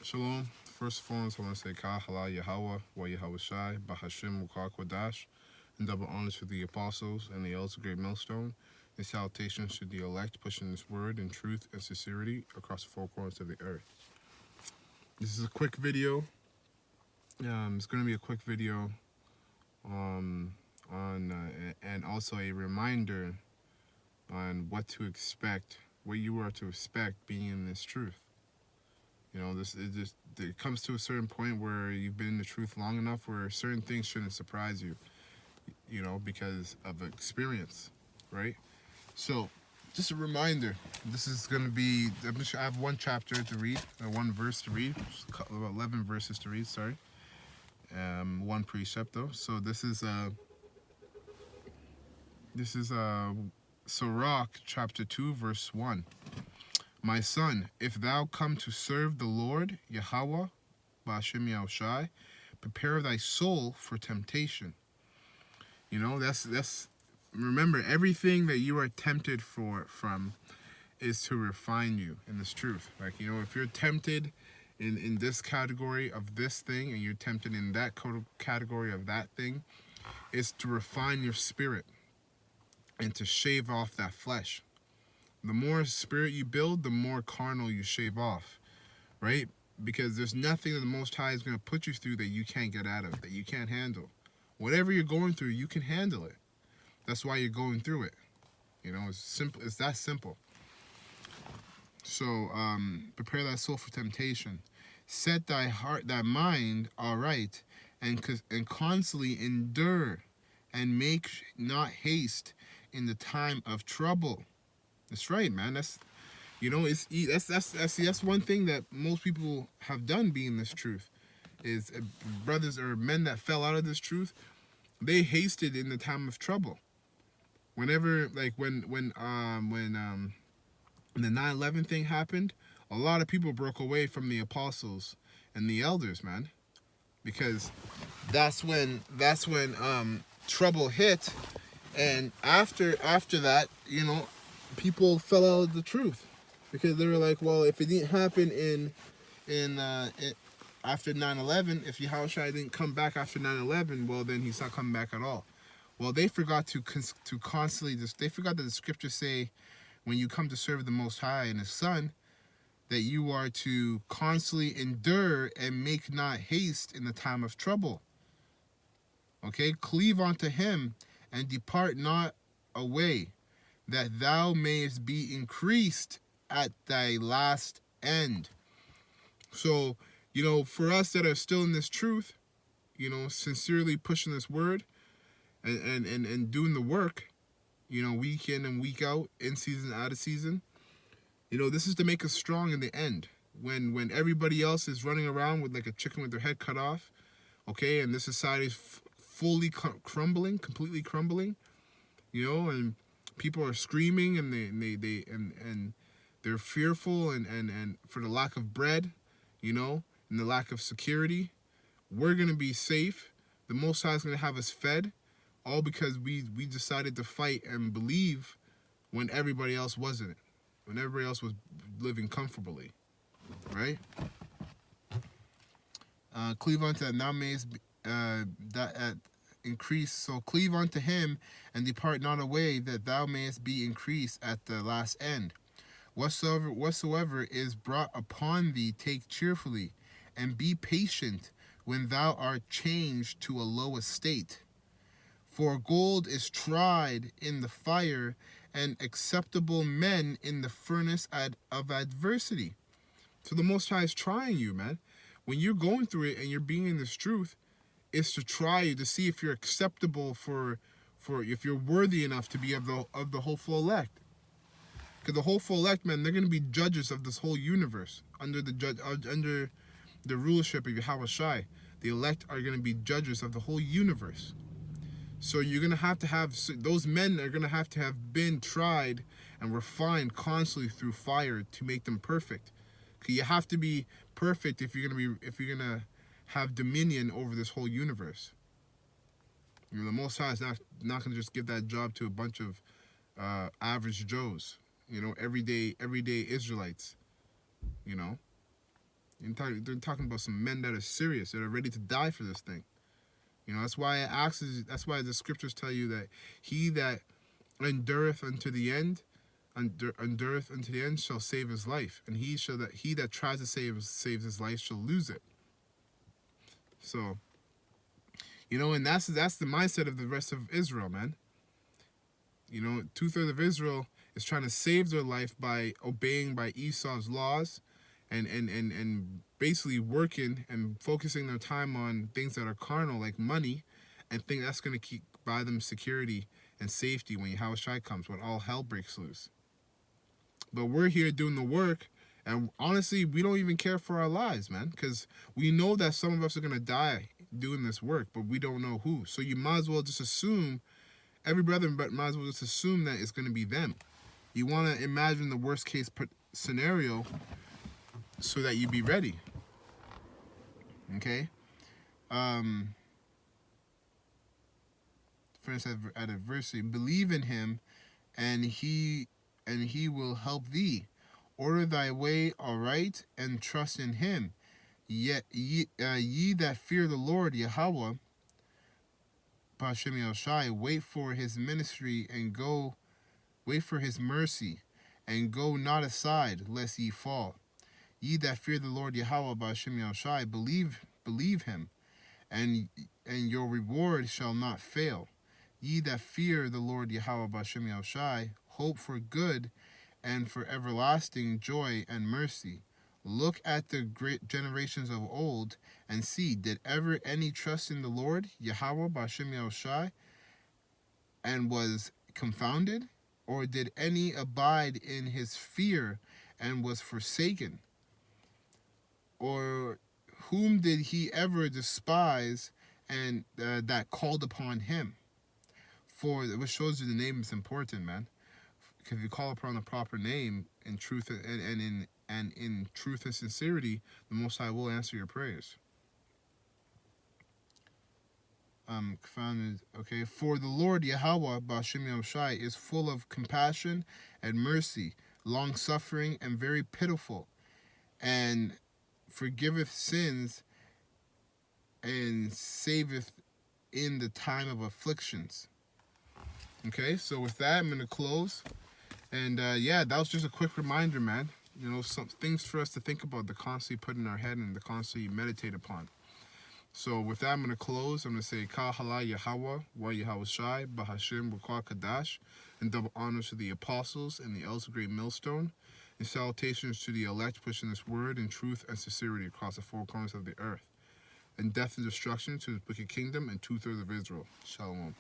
Shalom. First and foremost, I want to say Ka Hala Yahweh, Wa Yahweh Shai, Bahashim Mukar Kodash, and double honors for the apostles and the elders of Great Millstone. And salutations to the elect pushing this word in truth and sincerity across the four corners of the earth. This is a quick video. It's going to be a quick video and also a reminder on what to expect, what you are to expect being in this truth. You know, it comes to a certain point where you've been in the truth long enough where certain things shouldn't surprise you, you know, because of experience, right? So, just a reminder, this is going to be, I have one chapter to read, one verse to read, about 11 verses to read, sorry. One precept though. So this is Sirach chapter 2 verse 1. My son, if thou come to serve the Lord, Yahweh, Ba'ashem Yahushai, prepare thy soul for temptation. You know, that's remember, everything that you are tempted from is to refine you in this truth. Like, you know, if you're tempted in this category of this thing and you're tempted in that category of that thing, it's to refine your spirit and to shave off that flesh. The more spirit you build, the more carnal you shave off, right? Because there's nothing that the Most High is going to put you through that you can't get out of, that you can't handle. Whatever you're going through, you can handle it. That's why you're going through it. You know, it's simple. It's that simple. So, prepare thy soul for temptation. Set thy heart, thy mind aright, and constantly endure, and make not haste in the time of trouble. That's right, man. That's, you know, that's one thing that most people have done being this truth is brothers or men that fell out of this truth. They hasted in the time of trouble. Whenever, like when the 9/11 thing happened, a lot of people broke away from the apostles and the elders, man, because that's when trouble hit, and after that, you know, people fell out of the truth because they were like, well, if it didn't happen after 9/11, if Yahushua didn't come back after 9/11, well, then he's not coming back at all. Well, they forgot to constantly, they forgot that the scriptures say when you come to serve the Most High and His Son, that you are to constantly endure and make not haste in the time of trouble. Okay, cleave unto Him and depart not away, that thou mayest be increased at thy last end. So, you know, for us that are still in this truth, you know, sincerely pushing this word and doing the work, you know, week in and week out, in season, out of season, you know, this is to make us strong in the end. When everybody else is running around with like a chicken with their head cut off, okay, and this society is fully crumbling, completely crumbling, you know, and people are screaming and they're fearful and for the lack of bread, you know, and the lack of security. We're gonna be safe. The Most High is gonna have us fed, all because we decided to fight and believe when everybody else wasn't, when everybody else was living comfortably, right? Cleave unto that thou mayest increase. So cleave unto Him and depart not away, that thou mayest be increased at the last end. Whatsoever is brought upon thee, take cheerfully, and be patient when thou art changed to a low estate. For gold is tried in the fire, and acceptable men in the furnace of adversity. So the Most High is trying you, man. When you're going through it and you're being in this truth, it's to try you to see if you're acceptable for if you're worthy enough to be of the wholeful elect. Because the wholeful elect, man, they're going to be judges of this whole universe under the rulership of Yahweh Shai. The elect are going to be judges of the whole universe. So you're going to have those men are going to have been tried and refined constantly through fire to make them perfect. Because you have to be perfect if you're going to have dominion over this whole universe. You know, the Most High is not going to just give that job to a bunch of average Joes. You know, everyday Israelites. You know, They're talking about some men that are serious, that are ready to die for this thing. You know, that's why it asks. That's why the scriptures tell you that he that endureth unto the end, endureth unto the end, shall save his life, and he that tries to saves his life shall lose it. So, you know, and that's the mindset of the rest of Israel, man. You know, 2/3 of Israel is trying to save their life by obeying by Esau's laws, and basically working and focusing their time on things that are carnal, like money, and think that's going to keep buy them security and safety when Yahushua comes, when all hell breaks loose. But we're here doing the work, and honestly, we don't even care for our lives, man, because we know that some of us are going to die doing this work, but we don't know who. So you might as well just assume, every brother might as well just assume that it's going to be them. You want to imagine the worst case scenario so that you be ready. Okay? First at adversity, believe in him, and he will help thee. Order thy way aright, and trust in him. Yet ye that fear the Lord Yahweh, B'Hashem Yahushai, wait for his ministry and go, wait for his mercy, and go not aside, lest ye fall. Ye that fear the Lord Yahweh, B'Hashem Yahushai, believe him, and your reward shall not fail. Ye that fear the Lord Yahweh, B'Hashem Yahushai, hope for good and for everlasting joy and mercy. Look at the great generations of old, and see, did ever any trust in the Lord Yahweh, B'Hashem Yahushai, and was confounded? Or did any abide in his fear and was forsaken? Or whom did he ever despise and that called upon him? For which shows you the name is important, man. Because if you call upon the proper name in truth and in truth and sincerity, the Most High will answer your prayers. Confounded. Okay. For the Lord Yahweh, B'Hashem Yahushai, is full of compassion and mercy, long suffering, and very pitiful, and forgiveth sins and saveth in the time of afflictions. Okay, so with that, I'm going to close. And yeah, that was just a quick reminder, man. You know, some things for us to think about, to constantly put in our head and to constantly meditate upon. So with that, I'm going to close. I'm going to say, Ka Hala Yahweh, Wa Yahushai, B'Hashem, B'Kwa Kadash, and double honors to the apostles and the elders of Great Millstone, and salutations to the elect pushing this word in truth and sincerity across the four corners of the earth, and death and destruction to the wicked kingdom and 2/3 of Israel. Shalom.